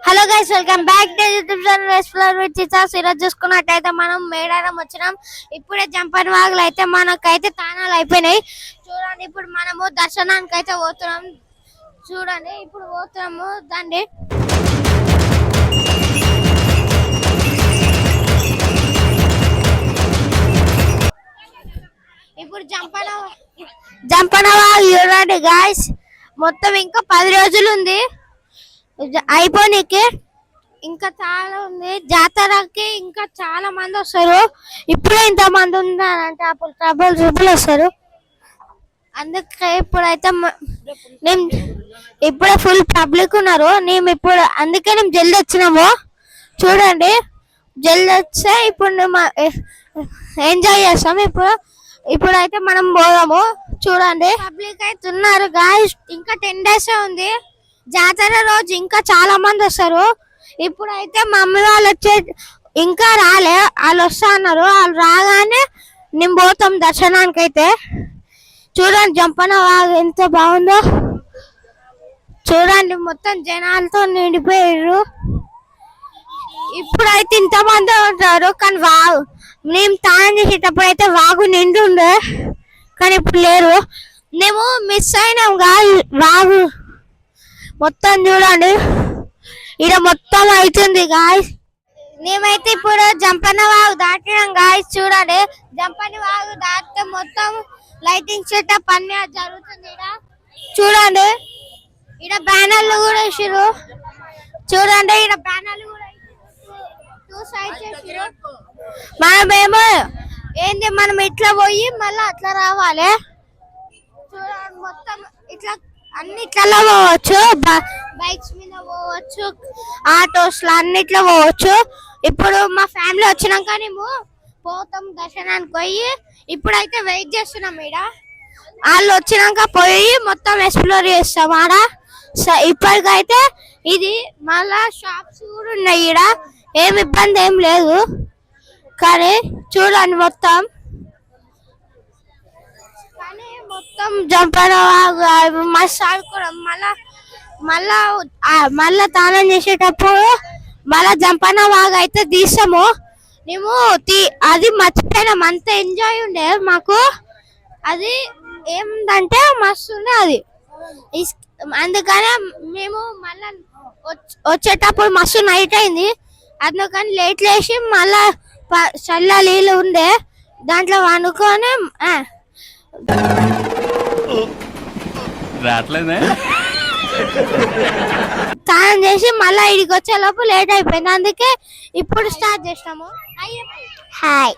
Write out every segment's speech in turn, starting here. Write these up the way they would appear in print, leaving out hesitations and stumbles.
Hello guys, welcome back to YouTube channel explore with చిచాస్. ఈరోజు చూసుకున్నట్టయితే మనం మేడారం వచ్చినాం. ఇప్పుడే జంపని వాగులు అయితే మనకైతే తానాలు అయిపోయినాయి. చూడండి, ఇప్పుడు మనము దర్శనానికి అయితే పోతున్నాం. చూడండి, ఇప్పుడు పోతున్నాము దాన్ని. ఇప్పుడు జంపన వాగు చూడండి గాయస్, మొత్తం ఇంకా 10 రోజులు ఉంది అయిపోనీకి. ఇంకా చాలా ఉంది. జాతరకి ఇంకా చాలా మంది వస్తారు. ఇప్పుడే ఇంత మంది ఉన్నారంటే అప్పుడు ట్రబుల్ వస్తారు. అందుకే ఇప్పుడైతే మేము ఇప్పుడే ఫుల్ పబ్లిక్ ఉన్నారు. మేము ఇప్పుడు అందుకే మేము జల్దీ వచ్చినాము. చూడండి, జల్దీ వస్తే ఇప్పుడు మేము ఎంజాయ్ చేస్తాము. ఇప్పుడైతే మనం పోదాము. చూడండి, పబ్లిక్ అయితే ఉన్నారు గాయ్స్. ఇంకా 10 days ఉంది జాతర రోజు. ఇంకా చాలా మంది వస్తారు. ఇప్పుడైతే మమ్మీ వాళ్ళు వచ్చే ఇంకా రాలే, వాళ్ళు వస్తా అన్నారు. వాళ్ళు రాగానే మేము పోతాం దర్శనానికి. అయితే చూడండి, జంపన వాగు ఎంత బాగుందో చూడండి. మొత్తం జనాలతో నిండిపోయారు. ఇప్పుడైతే ఇంతమంది ఉంటారు. కానీ వాగు మేము తానం చేసేటప్పుడు అయితే వాగు నిండు ఉండే, కానీ ఇప్పుడు లేరు. మేము మిస్ అయినాం వాగు మొత్తం. చూడండి, ఇక్కడ మొత్తం అవుతుంది గాయ్స్. మేమైతే ఇప్పుడు జంపన వాగు దాటినాం గాయ్స్. చూడండి, జంపన వాగు దాటితే మొత్తం లైటింగ్ సెటప్ అన్ని జరుగుతుంది. ఇక్కడ చూడండి, ఇక్కడ బ్యానర్లు కూడా వేసారు. చూడండి, ఇక్కడ బ్యానర్లు కూడా 2 sides వేసారు. మనమేమో ఏంది, మనం ఇట్లా పోయి మళ్ళీ అట్లా రావాలి. చూడండి, మొత్తం ఇట్లా అన్నిట్లలో పోవచ్చు. బైక్స్ మీద పోవచ్చు, ఆటోస్ లో అన్నిట్లో పోవచ్చు. ఇప్పుడు మా ఫ్యామిలీ వచ్చినాక మేము పోతాం దర్శనానికి పోయి. ఇప్పుడైతే వెయిట్ చేస్తున్నాం. ఈడ వాళ్ళు వచ్చినాక పోయి మొత్తం ఎక్స్ప్లోర్ చేస్తాం ఆడ. ఇప్పటికైతే ఇది మళ్ళా షాప్స్ కూడా ఉన్నాయి. ఈడ ఏమి ఇబ్బంది ఏం లేదు. కానీ చూడండి, మొత్తం జంపన వాగు మస్తు ఆడుకోవడం. మళ్ళా తానం చేసేటప్పుడు మళ్ళా జంపన వాగు అయితే తీసాము. మేము అది మర్చిపోయినాం. అంత ఎంజాయ్ ఉండే మాకు. అది ఏముందంటే మస్తు ఉండే అది. అందుకనే మేము మళ్ళా వచ్చేటప్పుడు మస్తు నైట్ అయింది. అందుకని లేట్ లేచి మళ్ళా చల్ల నీళ్ళు ఉండే దాంట్లో వండుకొని స్నానం చేసి మళ్ళా ఇడికి వచ్చే లోపు లేట్ అయిపోయింది. అందుకే ఇప్పుడు స్టార్ట్ చేస్తాము. హాయ్,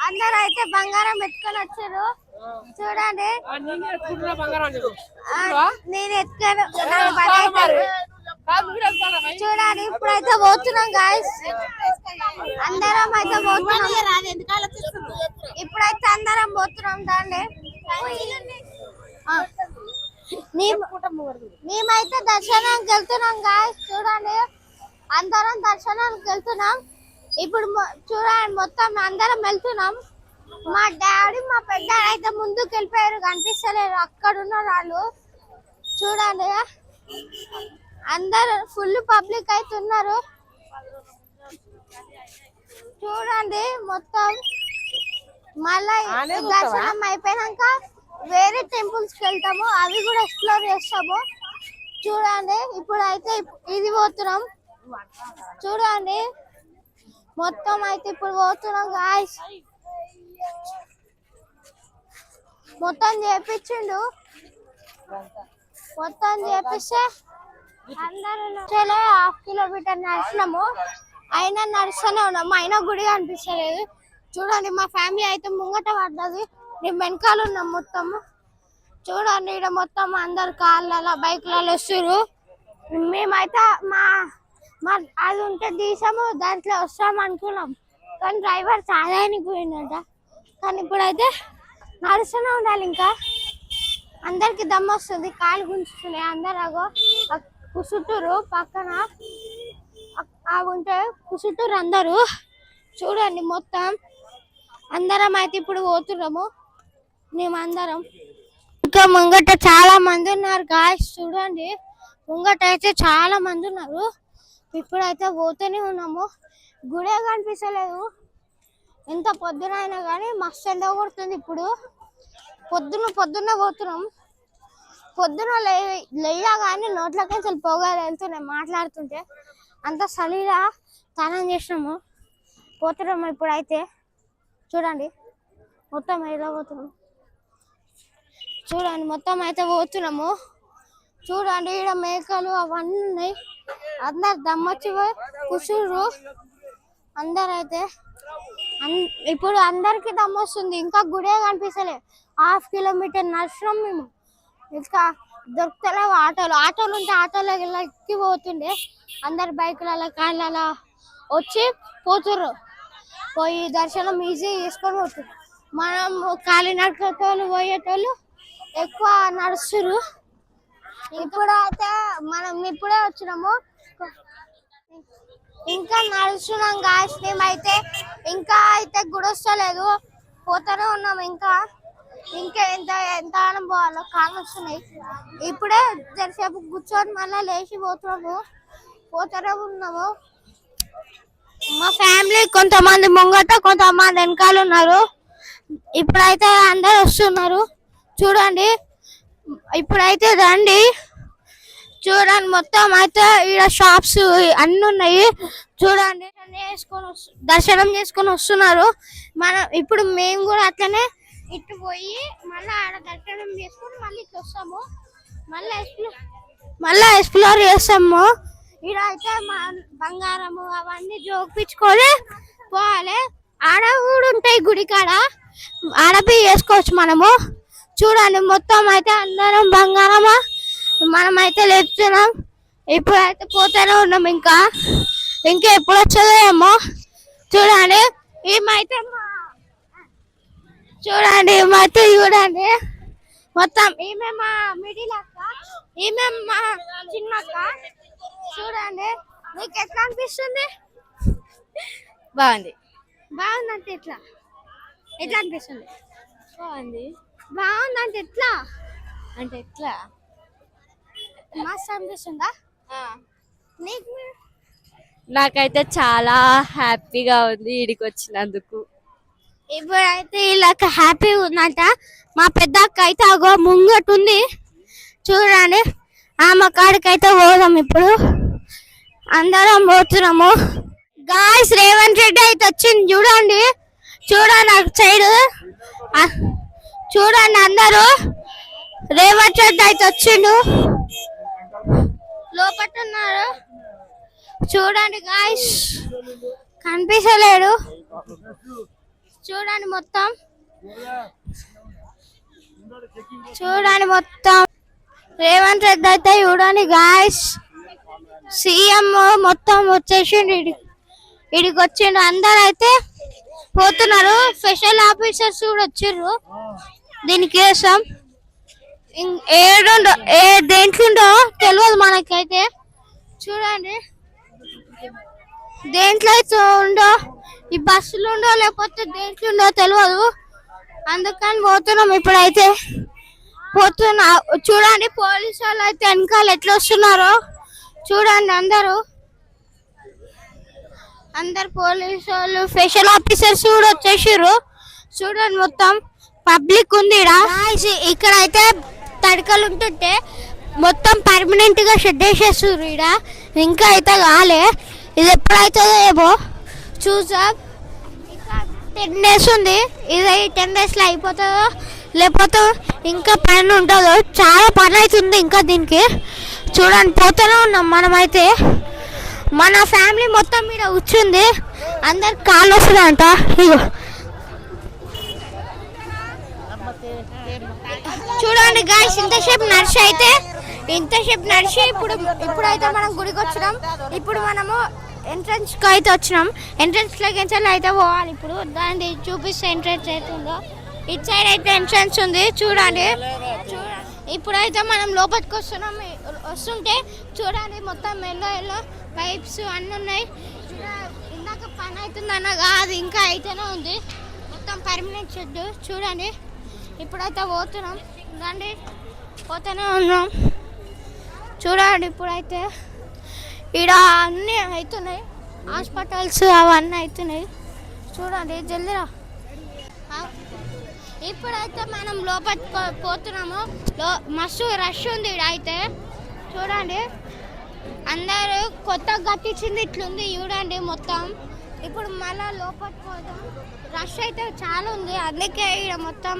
అందరూ అయితే బంగారం పెట్టుకొని వచ్చారు. చూడండి, నేను ఎత్తుకాను. చూడండి, ఇప్పుడైతే పోతున్నాం గాయస్. అందరం అయితే పోతున్నాం. ఇప్పుడైతే అందరం పోతున్నాం. దాన్ని మేమైతే దర్శనానికి వెళ్తున్నాం గాయస్. చూడండి, అందరం దర్శనానికి వెళ్తున్నాం. ఇప్పుడు చూడండి, మొత్తం అందరం వెళ్తున్నాం. మా డాడీ మా పెద్ద అయితే ముందుకు వెళ్ళిపోయారు, కనిపిస్తలేరు. అక్కడ ఉన్నారు వాళ్ళు. చూడండి, అందరు ఫుల్ పబ్లిక్ అయితే ఉన్నారు. చూడండి, మొత్తం మళ్ళీ దర్శనం అయిపోయినాక వేరే టెంపుల్స్ కి వెళ్తాము. అవి కూడా ఎక్స్ప్లోర్ చేస్తాము. చూడండి, ఇప్పుడైతే ఇది పోతున్నాం. చూడండి, మొత్తం అయితే ఇప్పుడు పోతున్నాం గాయ్స్. మొత్తం చేపించిండు. మొత్తం చేపిస్తే అందరూ 1/2 kilometer నడిచినాము. అయినా నడుస్తూనే ఉన్నాము, అయినా గుడి కనిపిస్తలేదు. చూడండి, మా ఫ్యామిలీ అయితే ముంగట పడ్డది. మేము వెనకాల ఉన్నాం మొత్తం. చూడండి, ఇక్కడ మొత్తం అందరు కార్లలో బైక్లలో వస్తారు. మేమైతే అది ఉంటే తీసాము, దాంట్లో వస్తాం అనుకున్నాం. కానీ డ్రైవర్ చాలా పోయిందట. కానీ ఇప్పుడైతే నడుస్తూనే ఉండాలి. ఇంకా అందరికి దమ్ము వస్తుంది, కాలు గుంజుతున్నాయి. అందరు కుసుటూరు పక్కన ఉంటే కుసుటూరు అందరూ చూడండి. మొత్తం అందరం అయితే ఇప్పుడు పోతున్నాము మేమందరం. ఇంకా ముంగట చాలా మంది ఉన్నారు గాయ్స్, చూడండి ముంగట అయితే చాలా మంది ఉన్నారు. ఇప్పుడైతే పోతూనే ఉన్నాము. గుడే కనిపిస్తలేదు. ఎంత పొద్దున అయినా కానీ మస్తు ఎండ కొడుతుంది. ఇప్పుడు పొద్దున్న పోతున్నాం. పొద్దున లేయగానే నోట్లకి అసలు పొగలు వెళ్తున్నాయి మాట్లాడుతుంటే. అంత చలిగా స్నానం చేసినాము. పోతున్నాము ఇప్పుడైతే. చూడండి మొత్తం ఏదో పోతున్నాం. చూడండి మొత్తం అయితే పోతున్నాము. చూడండి ఈడ మేకలు అవన్నీ ఉన్నాయి. అందరు దమ్మొచ్చి కూర్చుర్రు అందరైతే. ఇప్పుడు అందరికి దమ్మొస్తుంది. ఇంకా గుడే కనిపిస్తలే. 1/2 కిలోమీటర్ నడిచినాం మేము. ఇంకా దొరుకుతలేవు ఆటోలు ఉంటే ఆటోలో ఎక్కి పోతుండే. అందరు బైకులలో కార్లలో వచ్చి పోతుర్రు. పోయి దర్శనం ఈజీ చేసుకొని పోతుర్రు. మనం కాలినడకతోళ్ళు పోయేటోళ్ళు ఎక్కువ నడుస్తుర్రు. ఇప్పుడైతే మనం ఇప్పుడే వచ్చినాము. ఇంకా నడుస్తున్నాం గాయ్స్. మేమైతే ఇంకా అయితే గుడొస్తలేదు, పోతూనే ఉన్నాము. ఇంకా ఎంత ఆనం పోవాలో కాళ్ళు వస్తున్నాయి. ఇప్పుడే జరసేపు కూర్చొని మళ్ళీ లేచి పోతూనే ఉన్నాము. మా ఫ్యామిలీ కొంతమంది ముంగట కొంతమంది వెనకాల ఉన్నారు. ఇప్పుడైతే అందరు వస్తున్నారు. చూడండి ఇప్పుడైతే రండి. చూడండి మొత్తం అయితే ఈడ షాప్స్ అన్ని ఉన్నాయి. చూడండి దర్శనం చేసుకొని వస్తున్నారు. ఇప్పుడు మేము కూడా అట్లనే ఇటు పోయి మళ్ళీ ఆడ దర్శనం చేసుకొని మళ్ళీ ఇట్లా వస్తాము. మళ్ళీ ఎక్స్ప్లోర్ చేస్తాము. ఈడ అయితే బంగారము అవన్నీ జోపించుకొని పోవాలి. ఆడ కూడా ఉంటాయి గుడి కాడ, ఆడపి చేసుకోవచ్చు మనము. చూడండి మొత్తం అయితే అందరం బంగారమా మనమైతే లేపుతున్నాం. ఇప్పుడైతే పోతూనే ఉన్నాం. ఇంకా ఎప్పుడు వచ్చదో ఏమో. చూడండి ఏమైతే చూడండి మొత్తం ఈమె మా మిడిల్ అక్క, ఈమె మా చిన్నక్క. చూడండి మీకు ఎట్లా అనిపిస్తుంది? బాగుంది అంటే ఎట్లా అనిపిస్తుంది? బాగుంది అంటే ఎట్లా మస్తు అనిపిస్తుందా నీకు? నాకైతే చాలా హ్యాపీగా ఉంది ఈడికి వచ్చినందుకు. ఇప్పుడైతే ఇలా హ్యాపీగా ఉందంట. మా పెద్ద అక్క అయితే అగో ముంగట ఉంది. చూడండి ఆమె కాడికి అయితే పోదాం. ఇప్పుడు అందరం పోతున్నాము గాయ్స్. రేవంత్ రెడ్డి అయితే వచ్చింది. చూడండి అటు సైడ్ చూడండి అందరూ. రేవంత్ రెడ్డి అయితే వచ్చిండు, లోపల ఉన్నారు. చూడండి గాయ్స్ కనిపించలేడు. చూడండి మొత్తం రేవంత్ రెడ్డి అయితే చూడండి గాయ్స్. సీఎం మొత్తం వచ్చేసిండు, ఇడికి వచ్చిండు. అందరు అయితే పోతున్నారు. స్పెషల్ ఆఫీసర్స్ కూడా వచ్చిర్రు దీనికోసం. దేంట్లో తెలియదు మనకైతే. చూడండి దేంట్లో అయితే ఉండో, ఈ బస్సులు ఉండో లేకపోతే దేంట్లో ఉండో తెలియదు. అందుకని పోతున్నాం. ఇప్పుడైతే చూడండి పోలీసు వాళ్ళు అయితే వెనకాల ఎట్లా వస్తున్నారో చూడండి. అందరు పోలీసు వాళ్ళు స్పెషల్ ఆఫీసర్స్ కూడా వచ్చేసారు. చూడండి మొత్తం పబ్లిక్ ఉంది ఇక్కడ అయితే. తడకలు ఉంటుంటే మొత్తం పర్మనెంట్ గా షెడ్ వేసేస్తారు ఈడ. ఇంకా అయితే కాలే, ఇది ఎప్పుడైతుందో ఏమో చూసాం. ఇంకా 10 days ఉంది. ఇది 10 days లో అయిపోతుందో లేకపోతే ఇంకా పని ఉంటుందో. చాలా పని అవుతుంది ఇంకా దీనికి. చూడండి పోతూనే ఉన్నాం మనమైతే. మన ఫ్యామిలీ మొత్తం మీద కూర్చుంది. అందరికి కాళ్ళు వస్తుందంట. ఇగో చూడండి గాయ్స్ ఇంతసేపు నడిచి ఇప్పుడైతే మనం గుడికి వచ్చినాం. ఇప్పుడు మనము ఎంట్రన్స్ కి అయితే వచ్చినాం. ఎంట్రన్స్ లోకి అయితే పోవాలి. ఇప్పుడు దాన్ని చూపిస్తే ఎంట్రన్స్ అవుతుందో. ఇటు సైడ్ అయితే ఎంట్రన్స్ ఉంది. చూడండి ఇప్పుడైతే మనం లోపలికి వస్తుంటే చూడండి మొత్తం ఎల్లో పైప్స్ అన్నీ ఉన్నాయి. ఇందాక పని అవుతుందన్నగా అది ఇంకా అయితేనే ఉంది. మొత్తం పర్మనెంట్ షెడ్ చూడండి. ఇప్పుడైతే పోతున్నాం, రండి పోతూనే ఉన్నాం. చూడండి ఇప్పుడైతే ఇక్కడ అన్నీ అవుతున్నాయి, హాస్పిటల్స్ అవన్నీ అవుతున్నాయి. చూడండి జల్దిరా. ఇప్పుడైతే మనం లోపలికి పోతున్నాము. మస్తు రష్ ఉంది ఇక్కడ అయితే. చూడండి అందరూ కొత్తగా కట్టించింది ఇట్లుంది చూడండి మొత్తం. ఇప్పుడు మళ్ళీ లోపలికి పోదాం. రష్ అయితే చాలా ఉంది, అందుకే ఇక్కడ మొత్తం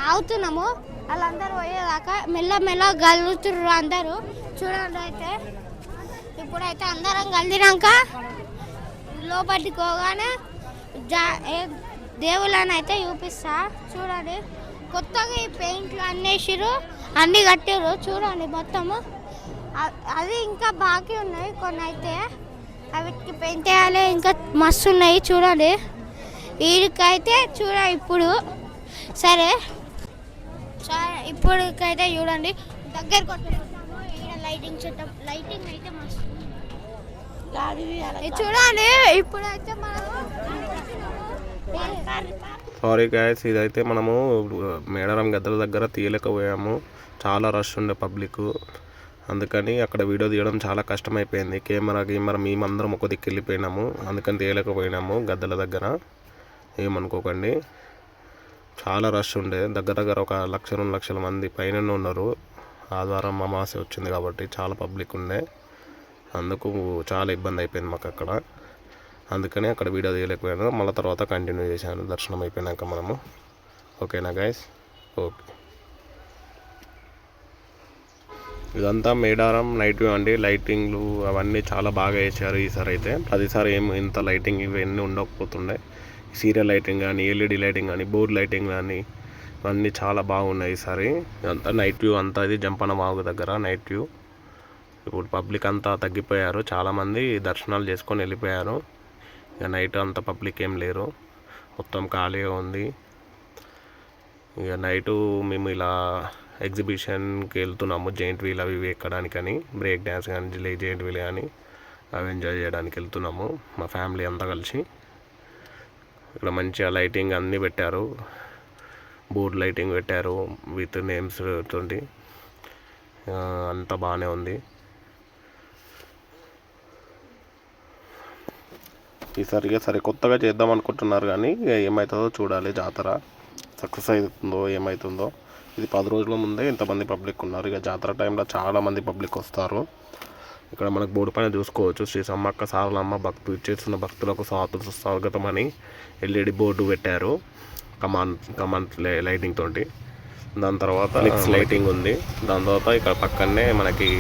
ఆగుతున్నాము. వాళ్ళందరూ పోయేదాకా మెల్ల గలుగుతుర్రు అందరూ. చూడండి అయితే ఇప్పుడైతే అందరం కలిదినాక లోపలికి పోగానే దేవుళ్ళని అయితే చూపిస్తా. చూడండి కొత్తగా ఈ పెయింట్లు అన్నేసిరు, అన్నీ కట్టారు. చూడండి మొత్తము అది ఇంకా బాకీ ఉన్నాయి కొన్ని అయితే, అవిటికి పెయింట్ వేయాలి, ఇంకా మస్తు ఉన్నాయి. చూడండి వీడికైతే ఇప్పుడు సరే ఇప్పుడుకైతే చూడండి దగ్గర కొట్టుకుంటాము. ఈడ లైటింగ్ అయితే మస్తు చూడండి. ఇప్పుడైతే మనం సారీ గైస్, ఇదైతే మనము మేడారం గద్దెల దగ్గర తీయలేకపోయాము. చాలా రష్ ఉండే పబ్లిక్, అందుకని అక్కడ వీడియో తీయడం చాలా కష్టమైపోయింది. కెమెరా మేమందరం ఒక దిక్కు వెళ్ళిపోయినాము, అందుకని తీయలేకపోయినాము గద్దెల దగ్గర. ఏమనుకోకండి, చాలా రష్ ఉండే. దగ్గర ఒక 1-2 లక్షల మంది పైన ఉన్నారు. ఆదివారం అమావాస్య వచ్చింది కాబట్టి చాలా పబ్లిక్ ఉండే, అందుకు చాలా ఇబ్బంది అయిపోయింది మాకు అక్కడ. అందుకని అక్కడ వీడియో తీయలేకపోయాను. మళ్ళీ తర్వాత కంటిన్యూ చేశాను దర్శనం అయిపోయినాక మనము. ఓకేనా గైస్? ఓకే. ఇదంతా మేడారం నైట్ వ్యూ అండి. లైటింగ్లు అవన్నీ చాలా బాగా వేసారు ఈసారి అయితే. ప్రతిసారి ఇంత లైటింగ్ ఇవన్నీ ఉండకపోతుండే. సీరియల్ లైటింగ్ కానీ, ఎల్ఈడి లైటింగ్ కానీ, బోర్డ్ లైటింగ్ కానీ ఇవన్నీ చాలా బాగున్నాయి ఈసారి. అంతా నైట్ వ్యూ, అంతా ఇది జంపన వాగు దగ్గర నైట్ వ్యూ. ఇప్పుడు పబ్లిక్ అంతా తగ్గిపోయారు, చాలామంది దర్శనాలు చేసుకొని వెళ్ళిపోయారు. ఇక నైట్ అంత పబ్లిక్ ఏం లేరు, మొత్తం ఖాళీగా ఉంది. ఇక నైటు మేము ఇలా ఎగ్జిబిషన్కి వెళ్తున్నాము. జెయింట్ వీల్ అవి ఎక్కడానికని, బ్రేక్ డ్యాన్స్ కానీ, జెయింట్ వీల్ కానీ అవి ఎంజాయ్ చేయడానికి వెళ్తున్నాము మా ఫ్యామిలీ అంతా కలిసి. ఇక్కడ మంచిగా లైటింగ్ అన్నీ పెట్టారు, బోర్డ్ లైటింగ్ పెట్టారు విత్ నేమ్స్ తోటి. అంతా బాగానే ఉంది. ఈసారిగా సరే కొత్తగా చేద్దాం అనుకుంటున్నారు కానీ ఏమవుతుందో చూడాలి. జాతర సక్సెస్ అవుతుందో ఏమవుతుందో. ఇది 10 రోజుల ముందే ఇంతమంది పబ్లిక్ ఉన్నారు. ఇక జాతర టైంలో చాలామంది పబ్లిక్ వస్తారు. ఇక్కడ మనకు బోర్డు పైన చూసుకోవచ్చు, శ్రీ సమ్మక్క సారలమ్మ భక్తులు చేస్తున్న భక్తులకు స్వాగతం అని ఎల్ఈడి బోర్డు పెట్టారు, కమాన్ లైటింగ్ తోటి. దాని తర్వాత లైటింగ్ ఉంది. దాని తర్వాత ఇక్కడ పక్కనే మనకి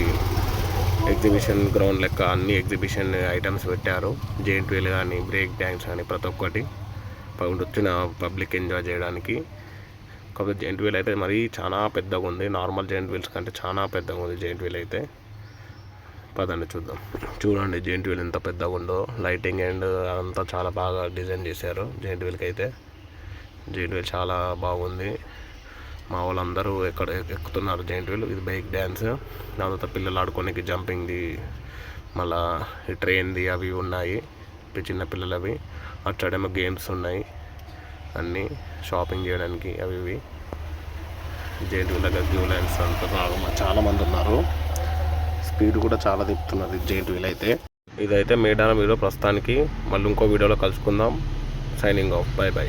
ఎగ్జిబిషన్ గ్రౌండ్ లెక్క అన్ని ఎగ్జిబిషన్ ఐటమ్స్ పెట్టారు. జెయింట్ వీల్ కానీ, బ్రేక్ డ్యాన్స్ కానీ ప్రతి ఒక్కటి వచ్చిన పబ్లిక్ ఎంజాయ్ చేయడానికి. కాకపోతే జెయింట్ వీల్ అయితే మరీ చాలా పెద్దగా ఉంది, నార్మల్ జెయింట్ వీల్స్ కంటే చాలా పెద్దగా ఉంది జెయింట్ వీల్ అయితే. పదండి చూద్దాం. చూడండి జెయింట్ వీల్ ఎంత పెద్దగా ఉందో. లైటింగ్ అండ్ అంతా చాలా బాగా డిజైన్ చేశారు జెయింట్ వీల్కి అయితే. జెయింట్ వీల్ చాలా బాగుంది. మా వాళ్ళందరూ ఎక్కుతున్నారు జెయింట్ వీల్. ఇది బైక్ డ్యాన్స్, దాని తర్వాత పిల్లలు ఆడుకోనికి జంపింగ్ది, మళ్ళా ఈ ట్రైన్ది అవి ఉన్నాయి చిన్న పిల్లలవి. అట్లాడేమో గేమ్స్ ఉన్నాయి, అన్నీ షాపింగ్ చేయడానికి అవి ఇవి. జెయింట్ వీల్ దగ్గర క్యూ లైన్స్ అంతా బాగా చాలామంది ఉన్నారు. స్పీడ్ కూడా చాలా తిప్పుతున్నారు జెయింట్ వీల్ అయితే. ఇదైతే మేడారం వీడియో ప్రస్తుతానికి. మళ్ళీ ఇంకో వీడియోలో కలుసుకుందాం. Signing off. By by.